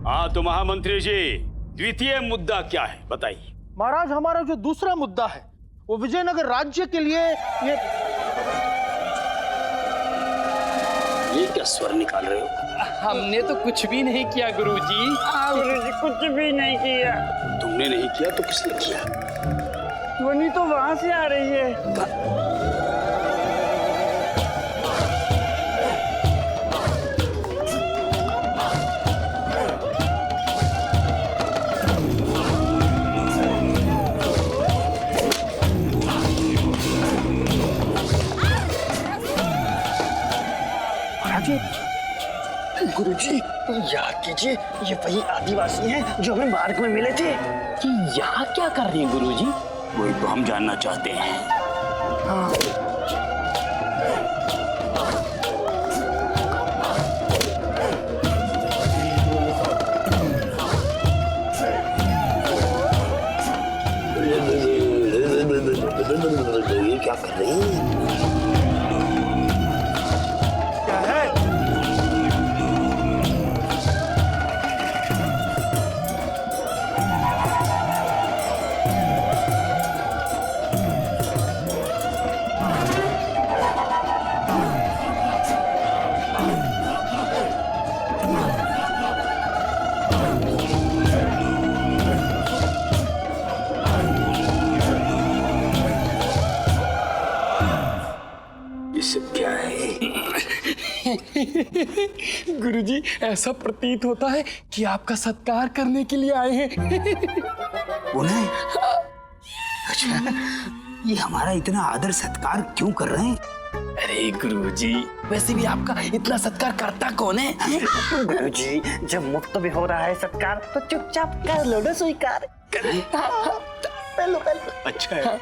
हाँ तो महामंत्री जी, द्वितीय मुद्दा क्या है बताइए। महाराज, हमारा जो दूसरा मुद्दा है वो विजयनगर राज्य के लिए ये क्या स्वर निकाल रहे हो? हमने तो कुछ भी नहीं किया गुरुजी। गुरुजी कुछ भी नहीं किया। तुमने नहीं किया तो किसने किया? ध्वनि तो वहां से आ रही है। गुरुजी याद कीजिए, ये वही आदिवासी हैं जो हमें मार्ग में मिले थे। कि यहाँ क्या कर रही है गुरुजी? वही तो हम जानना चाहते हैं। हाँ। ये क्या कर रही है? क्या है? गुरुजी, ऐसा प्रतीत होता है कि आपका सत्कार करने के लिए आए हैं। उन्हें? अच्छा, ये हमारा इतना आदर सत्कार क्यों कर रहे हैं? अरे गुरुजी, वैसे भी आपका इतना सत्कार करता कौन है? गुरुजी, जब मुफ्त में हो रहा है सत्कार तो चुपचाप कर लो ना स्वीकार। पहलो पहलो। अच्छा है।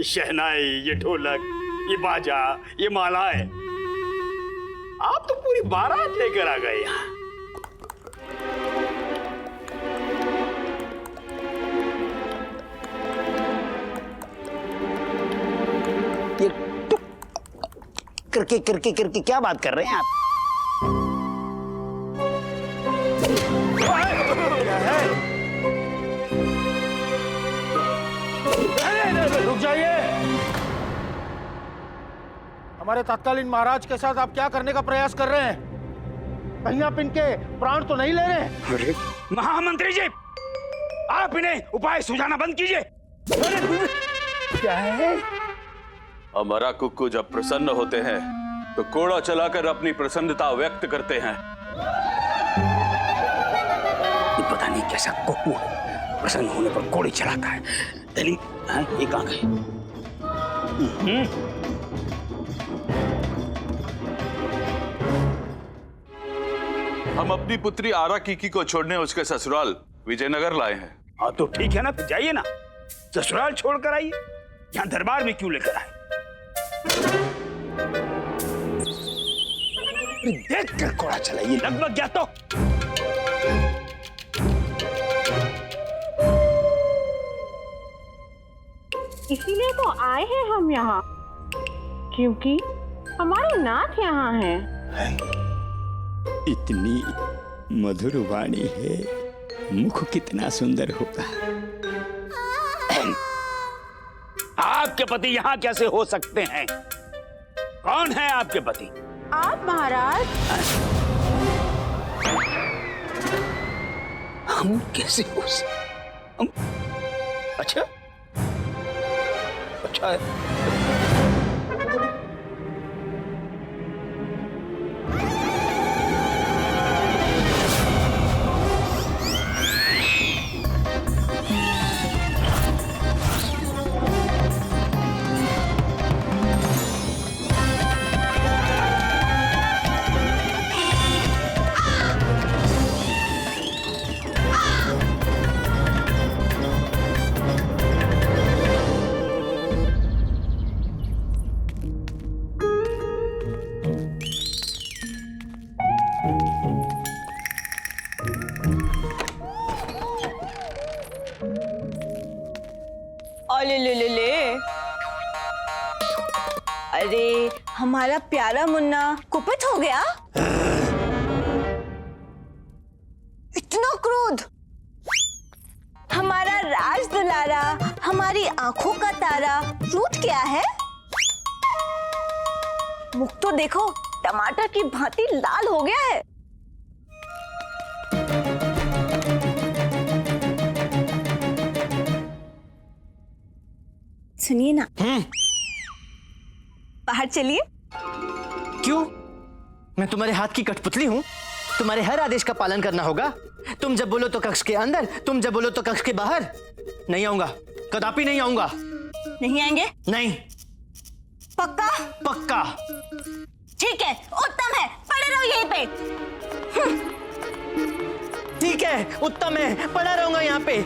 शहनाई, ये ढोलक, ये बाजा, ये मालाएं, आप तो पूरी बारात लेकर आ गए यहाँ। ये करके क्या बात कर रहे हैं आप? क्या है? रुक जाइए। हमारे तत्कालीन महाराज के साथ आप क्या करने का प्रयास कर रहे हैं? कहीं आप इनके प्राण तो नहीं ले रहे? अरे महामंत्री जी, आप इन्हें उपाय सुझाना बंद कीजिए। क्या है? हमारा कुक्कू जब प्रसन्न होते हैं तो कोड़ा चलाकर अपनी प्रसन्नता व्यक्त करते हैं। ये पता नहीं कैसा कुक्कू है, प्रसन्न होने पर कोड़ी चलाता है। तेरी ये कहाँ गए? हम अपनी पुत्री आरा कीकी को छोड़ने उसके ससुराल विजयनगर लाए हैं। हाँ तो ठीक है ना, फिर जाइए ना, ससुराल छोड़कर आइए। यहाँ दरबार में क्यों लेकर आए? देख कर कोड़ा चलाइए, लगभग गया तो। इसीलिए तो आए हैं हम यहाँ, क्योंकि हमारे नाथ यहाँ हैं। इतनी मधुर वाणी है, मुख कितना सुंदर होगा। आपके पति यहाँ कैसे हो सकते हैं? कौन है आपके पति? आप महाराज। हम कैसे हो सकते? अच्छा अच्छा है। अरे हमारा प्यारा मुन्ना कुपित हो गया। इतना क्रोध, हमारा राज दुलारा, हमारी आंखों का तारा रूठ गया है। मुख तो देखो टमाटर की भांति लाल हो गया है। सुनिए ना, बाहर चलिए। क्यों? मैं तुम्हारे हाथ की कठपुतली हूँ? तुम्हारे हर आदेश का पालन करना होगा। तुम जब बोलो तो कक्ष के अंदर, तुम जब बोलो तो कक्ष के बाहर। नहीं आऊंगा, कदापि नहीं आऊंगा। नहीं आएंगे? नहीं। पक्का? पक्का। ठीक है, उत्तम है, पड़े रहो यहीं पे। ठीक है, उत्तम है, पड़ा रहूंगा यहाँ पे।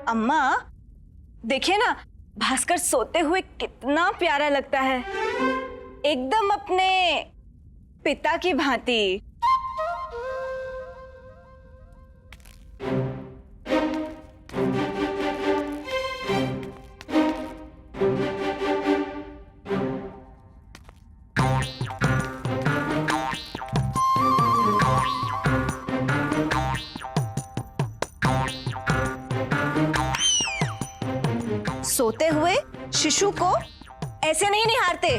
अम्मा देखिए ना, भास्कर सोते हुए कितना प्यारा लगता है, एकदम अपने पिता की भांति। सोते हुए शिशु को ऐसे नहीं निहारते,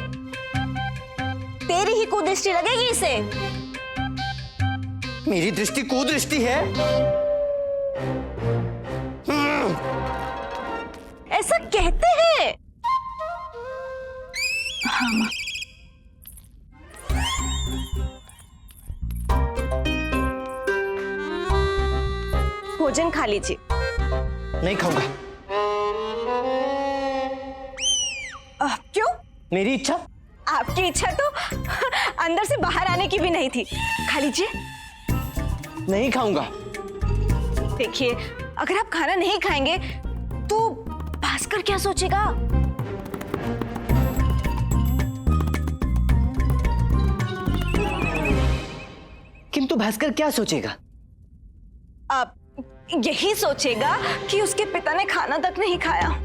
तेरी ही कुदृष्टि लगेगी इसे। मेरी दृष्टि कुदृष्टि है? ऐसा कहते हैं। हाँ। भोजन खा लीजिए। नहीं खाऊंगा। क्यों? मेरी इच्छा। आपकी इच्छा तो अंदर से बाहर आने की भी नहीं थी। खा लीजिए। नहीं खाऊंगा। देखिए, अगर आप खाना नहीं खाएंगे तो भास्कर क्या सोचेगा? किंतु भास्कर क्या सोचेगा? आप यही सोचेगा कि उसके पिता ने खाना तक नहीं खाया।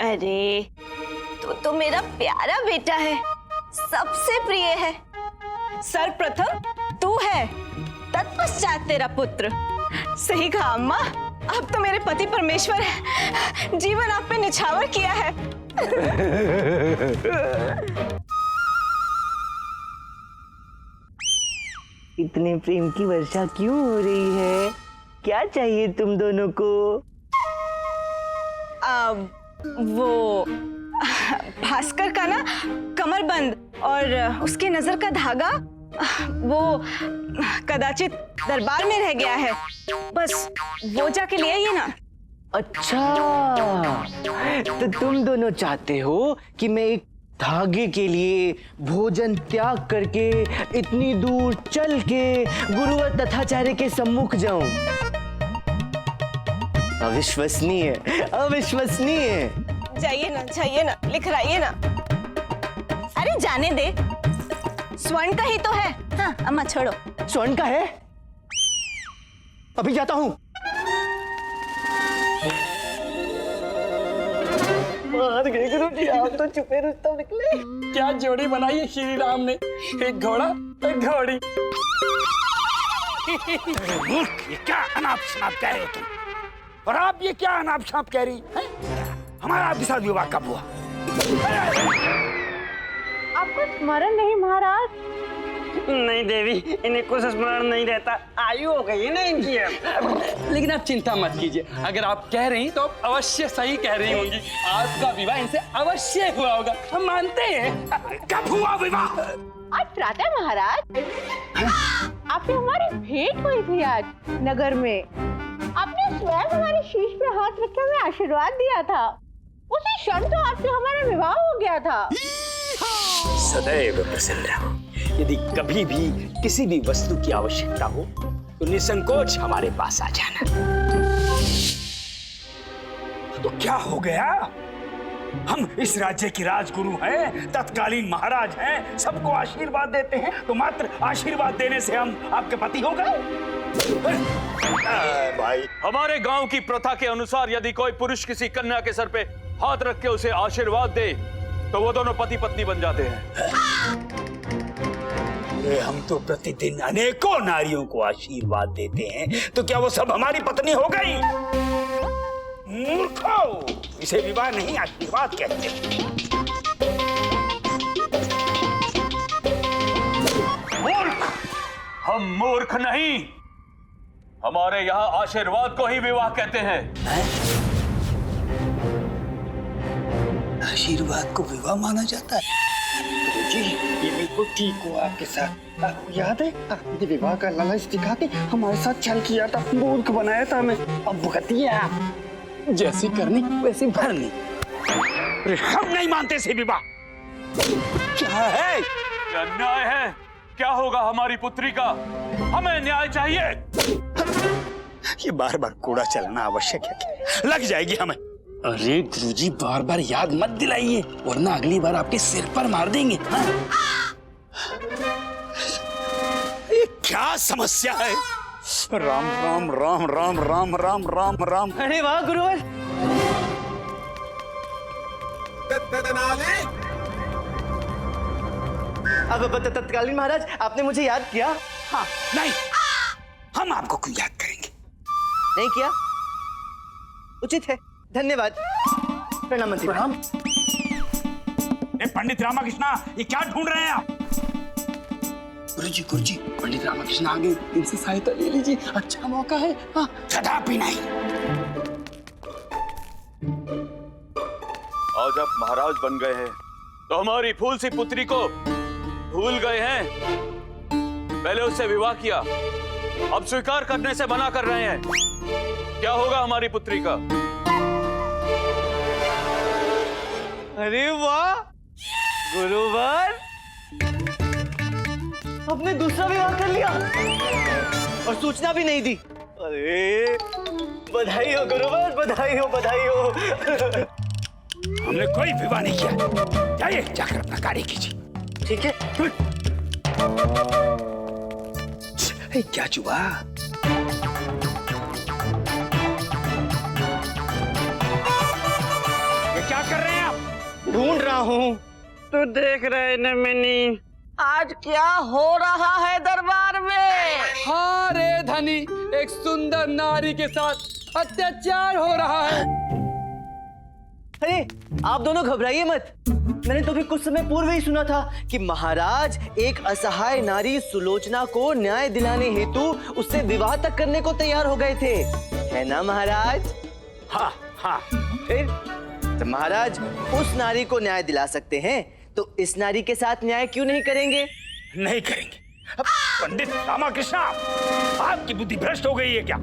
अरे तो मेरा प्यारा बेटा है, सबसे प्रिय है। सर्वप्रथम तू है, तत्पश्चात तेरा पुत्र। सही कहा अम्मा, अब तो मेरे पति परमेश्वर है, जीवन आप पे निछावर किया है। इतने प्रेम की वर्षा क्यों हो रही है? क्या चाहिए तुम दोनों को? वो भास्कर का ना कमरबंद और उसके नजर का धागा, वो कदाचित दरबार में रह गया है, बस वो जाके ले आइए ना। अच्छा, तो तुम दोनों चाहते हो कि मैं एक धागे के लिए भोजन त्याग करके इतनी दूर चल के गुरुवर तथाचार्य के सम्मुख जाऊं? अविश्वसनीय, अविश्वसनीय। जाइए ना, लिखराइए ना। अरे जाने दे, स्वर्ण का ही तो है। हाँ अम्मा छोड़ो। स्वर्ण का है? अभी जाता हूँ। मार गए गुरुजी, आप तो छुपे रुस्तम निकले। क्या जोड़ी बनाई है श्री राम ने, एक घोड़ा एक घोड़ी। ये क्या अनाप शनाप कह रहे हो तुम? और आप ये क्या अनाप शनाप कह रही हैं? हमारा आपके साथ विवाह कब हुआ? आपको स्मरण नहीं महाराज? नहीं देवी, इन्हें कुछ स्मरण नहीं रहता, आयु हो गई है ना इनकी अब। लेकिन आप चिंता मत कीजिए, अगर आप कह रही हैं तो आप अवश्य सही कह रही होंगी। आपका विवाह इनसे अवश्य हुआ होगा, हम मानते हैं। कब हुआ विवाह? आज प्रातः महाराज, आपसे हमारी भेंट हुई थी आज नगर में। आपने स्वयं हमारे शीश पे हाथ रखे हमें आशीर्वाद दिया था। उसी क्षण तो आपसे हमारा विवाह हो गया था। सदैव प्रसन्न रहो। यदि कभी भी किसी भी वस्तु की आवश्यकता हो तो निसंकोच हमारे पास आ जाना। तो क्या हो गया? हम इस राज्य के राजगुरु हैं, तत्कालीन महाराज हैं, सबको आशीर्वाद देते हैं, तो मात्र आशीर्वाद देने से हम आपके पति हो गए? भाई, हमारे गांव की प्रथा के अनुसार यदि कोई पुरुष किसी कन्या के सर पे हाथ रख के उसे आशीर्वाद दे तो वो दोनों पति पत्नी बन जाते हैं। हम तो प्रतिदिन अनेकों नारियों को आशीर्वाद देते हैं, तो क्या वो सब हमारी पत्नी हो गई? मूर्खो, इसे विवाह नहीं आशीर्वाद कहते हैं। मूर्ख! हम मूर्ख नहीं, हमारे यहाँ आशीर्वाद को ही विवाह कहते हैं। आशीर्वाद को विवाह माना जाता है? जी, ये बिल्कुल ठीक हुआ आपके साथ। आपको याद है, आपने विवाह का लालच दिखा के हमारे साथ छल किया था, मूर्ख बनाया था हमें। अब भुगतिए आप। जैसी करनी वैसी भरनी। हम नहीं मानते इसे विवाह। क्या है? क्या न्याय है? क्या होगा हमारी पुत्री का? हमें न्याय चाहिए। ये बार बार कूड़ा चलाना आवश्यक है क्या? लग जाएगी हमें। अरे गुरुजी, बार बार याद मत दिलाइए, वरना अगली बार आपके सिर पर मार देंगे। हाँ? ये क्या समस्या है? राम राम राम राम राम राम राम राम। अरे वाह गुरुवर। अब तत्कालीन महाराज, आपने मुझे याद किया? हाँ, नहीं, हम आपको क्यों याद करेंगे? नहीं किया? उचित है, धन्यवाद। प्रणाम मंत्री। प्रणाम। पंडित रामाकृष्णा, ये क्या ढूंढ रहे हैं आप? गुरुजी, पंडित रामकृष्ण आ गए, इनसे सहायता ले लीजिए, अच्छा मौका है। हाँ। कदापि नहीं। आज आप महाराज बन गए हैं तो हमारी फूल सी पुत्री को भूल गए हैं। पहले उससे विवाह किया, अब स्वीकार करने से मना कर रहे हैं। क्या होगा हमारी पुत्री का? अरे वाह गुरुवर, आपने दूसरा विवाह कर लिया और सूचना भी नहीं दी। अरे बधाई हो गुरुवर, बधाई हो, बधाई हो। हमने कोई विवाह नहीं किया। जाइए, जाकर अपना कार्य कीजिए। ठीक है। क्या चुआ? ये क्या कर रहे हैं आप? ढूंढ रहा हूँ। तू देख रहे न मैंने आज क्या हो रहा है दरबार में? हाँ रे धनी, एक सुंदर नारी के साथ अत्याचार हो रहा है। अरे आप दोनों घबराइए मत। मैंने तो भी कुछ समय पूर्व ही सुना था कि महाराज एक असहाय नारी सुलोचना को न्याय दिलाने हेतु उससे विवाह तक करने को तैयार हो गए थे, है ना महाराज? हाँ हाँ। फिर तो महाराज उस नारी को न्याय दिला सकते हैं तो इस नारी के साथ न्याय क्यों नहीं करेंगे? नहीं करेंगे। अब पंडित रामाकृष्णा, आपकी बुद्धि भ्रष्ट हो गई है क्या?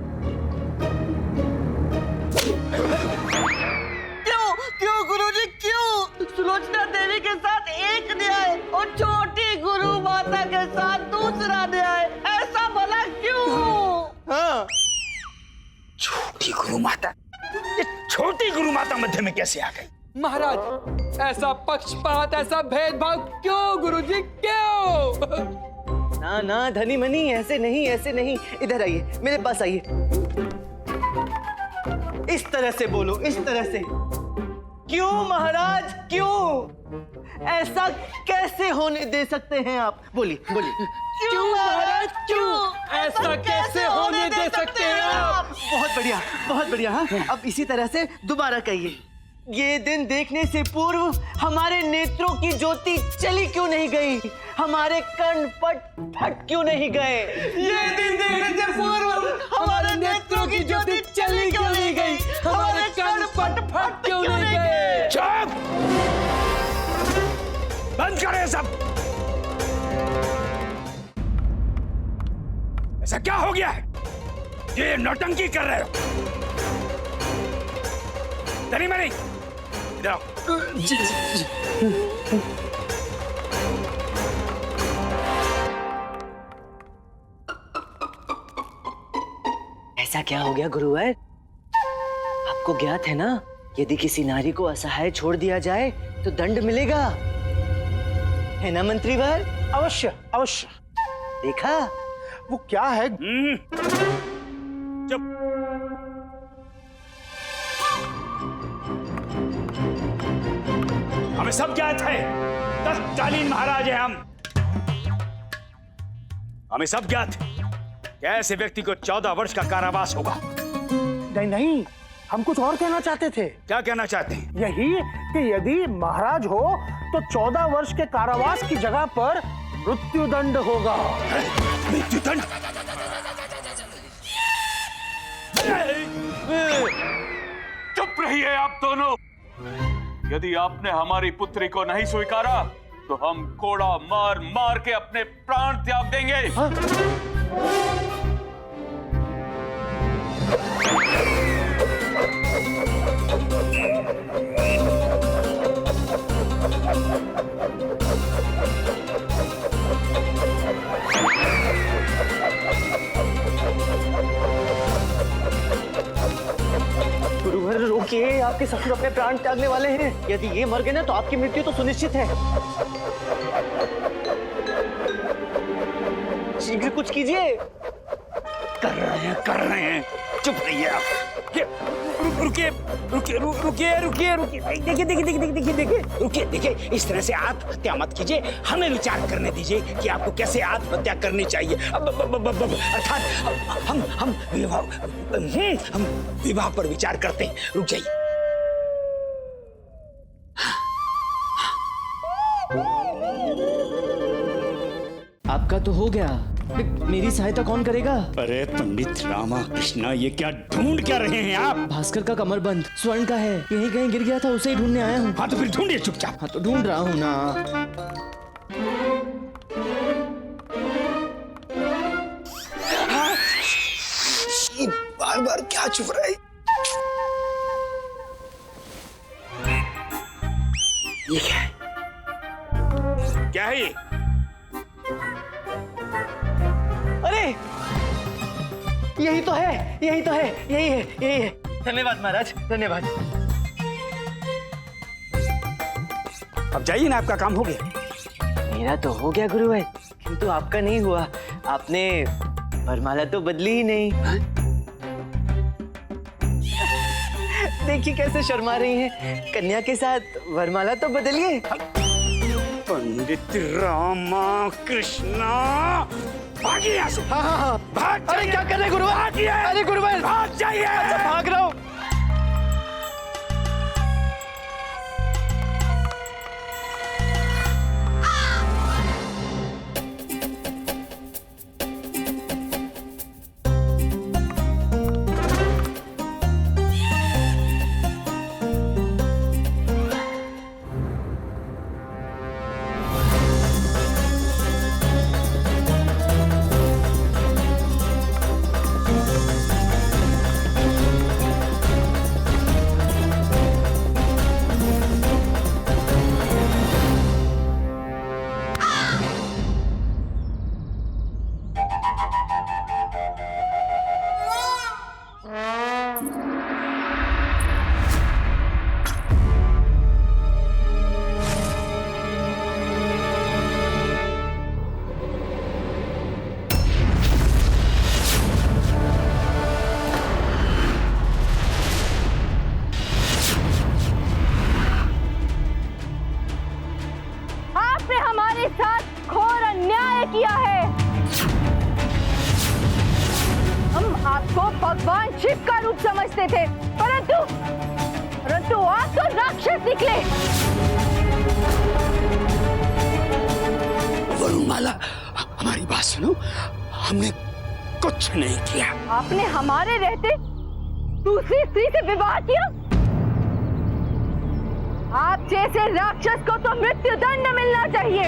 क्यों गुरुजी, क्यों? सुलोचना देवी के साथ एक न्याय और छोटी गुरु माता के साथ दूसरा न्याय, ऐसा भला क्यों? हाँ। छोटी गुरु माता, ये छोटी गुरु माता मध्य में कैसे आ गई? महाराज, ऐसा पक्षपात, ऐसा भेदभाव क्यों गुरुजी, क्यों? ना ना धनी मनी, ऐसे नहीं, ऐसे नहीं। इधर आइए, मेरे पास आइए। इस तरह से बोलो, इस तरह से। क्यों महाराज, क्यों? ऐसा कैसे होने दे सकते हैं आप? बोलिए बोलिए। क्यों महाराज, क्यों? ऐसा कैसे होने दे सकते हैं आप? बहुत बढ़िया, बहुत बढ़िया। हाँ, अब इसी तरह से दोबारा कहिए। ये दिन देखने से पूर्व हमारे नेत्रों की ज्योति चली क्यों नहीं गई? हमारे कर्ण पट फट क्यों नहीं गए? ये दिन देखने से पूर्व हमारे नेत्रों की ज्योति चली क्यों नहीं गई? हमारे कर्ण पट फट क्यों नहीं गए? चुप! बंद करें सब। ऐसा क्या हो गया है? ये नौटंकी कर रहे हो? धनी मनी, इधर आओ। ऐसा क्या हो गया गुरुवर? आपको ज्ञात है ना, यदि किसी नारी को असहाय छोड़ दिया जाए तो दंड मिलेगा, है ना मंत्रीवर? अवश्य अवश्य। देखा? वो क्या है? चुप। हमें सब ज्ञात है, तत्कालीन महाराज हैं हम। हमें सब ज्ञात है कि ऐसे व्यक्ति को 14 वर्ष का कारावास होगा। नहीं नहीं, हम कुछ और कहना चाहते थे। क्या कहना चाहते हैं? यही कि यदि महाराज हो तो 14 वर्ष के कारावास की जगह पर मृत्युदंड होगा। मृत्युदंड? चुप रहिए आप दोनों। यदि आपने हमारी पुत्री को नहीं स्वीकारा तो हम कोड़ा मार मार के अपने प्राण त्याग देंगे। गुरुवर रोकिए, आपके ससुर अपने प्राण त्यागने वाले हैं। यदि ये मर गए ना तो आपकी मृत्यु तो सुनिश्चित है। शीघ्र कुछ कीजिए। कर रहे हैं। चुप रहिए आप। रुकिए रुकिए रुकिए रुकिए रुकिए। देखिए रुकिए। इस तरह से आत्महत्या मत कीजिए, हमें विचार करने दीजिए कि आपको कैसे आत्महत्या करनी चाहिए। अर्थात हम विवाह पर विचार करते हैं। रुक जाइए। आपका तो हो गया, मेरी सहायता कौन करेगा? अरे पंडित रामा कृष्णा, ये क्या ढूंढ क्या रहे हैं आप? भास्कर का कमरबंद स्वर्ण का है, यहीं कहीं गिर गया था, उसे ही ढूंढने आया हूँ। हाँ तो फिर ढूंढिए चुपचाप। हाँ तो ढूंढ रहा हूँ ना। बार बार क्या चुप रहा है? ये क्या है? क्या है ये? अरे यही तो है, यही है। धन्यवाद महाराज, धन्यवाद। अब जाइए ना, आपका काम हो गया। मेरा तो हो गया गुरुवर, किंतु आपका नहीं हुआ। आपने वरमाला तो बदली ही नहीं। देखिए कैसे शर्मा रही हैं। कन्या के साथ वरमाला तो बदलिए। पंडित रामा कृष्णा, भागिए यहाँ से। हाँ। भाग अरे क्या कर रहे गुरुवर? अरे गुरुवर भाग जाइए। अच्छा भाग रहा हूँ। किया है। हम आपको भगवान शिव का रूप समझते थे, परंतु आप तो राक्षस निकले। वरुणमाला, हमारी बात सुनो, हमने कुछ नहीं किया। आपने हमारे रहते दूसरी स्त्री से विवाह किया। आप जैसे राक्षस को तो मृत्युदंड मिलना चाहिए।